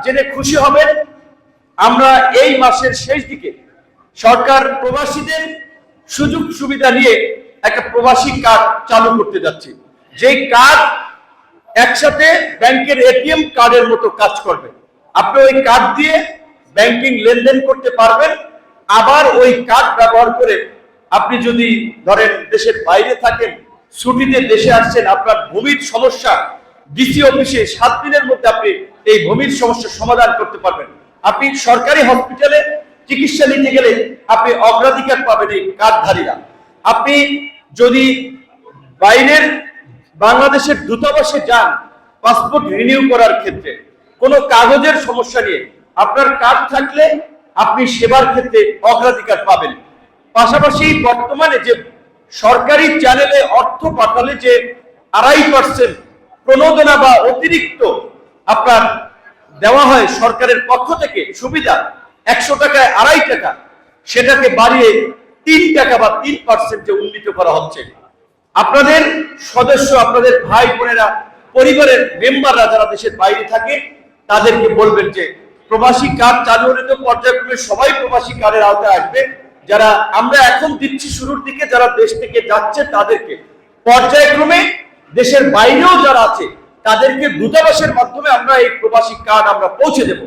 জেনে খুশি হবেন, আমরা এই মাসের শেষ দিকে সরকার প্রবাসীদের সুযোগ সুবিধা নিয়ে একটা প্রবাসী কার্ড চালু করতে যাচ্ছে, যে কার্ড একসাথে ব্যাংকের এটিএম কার্ডের মতো কাজ করবে। আপনি ওই কার্ড দিয়ে ব্যাংকিং লেনদেন করতে পারবেন। আবার ওই কার্ড ব্যবহার করে আপনি যদি ধরেন দেশের বাইরে থাকেন, ছুটিতে দেশে আসছেন, আপনার ভূমির সমস্যা ডিসি অফিসে 7 দিনের মধ্যে আপনি এই ভূমির সমস্যার সমাধান করতে পারবেন। আপনি সরকারি হসপিটালে চিকিৎসা নিতে গেলে আপনি অগ্রাধিকার পাবেন এই কার্ডধারীরা। আপনি যদি বাইরের বাংলাদেশের দূতাবাসে যান পাসপোর্ট রিনিউ করার ক্ষেত্রে কোনো কাগজের সমস্যা নিয়ে, আপনার কার্ড থাকলে আপনি সেবার ক্ষেত্রে অগ্রাধিকার পাবেন। পাশাপাশি বর্তমানে যে সরকারি চ্যানেলে অর্থ পাঠালে যে 2.5% প্রণোদনা বা অতিরিক্ত আপনার দেওয়া হয় সরকারের পক্ষ থেকে সুবিধা, 100 টাকায় 2.5 টাকা, সেটাকে বাড়িয়ে 3 টাকা বা 3% উন্নীত করা হচ্ছে। আপনাদের সদস্য, আপনাদের ভাই বোনেরা, পরিবারের মেম্বাররা যারা দেশের বাইরে থাকে তাদেরকে বলবেন যে প্রবাসী কার্ড চালু হলে তো পর্যায়ক্রমে সবাই প্রবাসী কার্ডের আওতায় আসবে। যারা আমরা এখন দিচ্ছি শুরুর দিকে, যারা দেশ থেকে যাচ্ছে তাদেরকে পর্যায়ক্রমে দেশের বাইরেও যারা আছে তাদেরকে দূতাবাসের মাধ্যমে আমরা এই প্রবাসী কার্ড আমরা পৌঁছে দেব।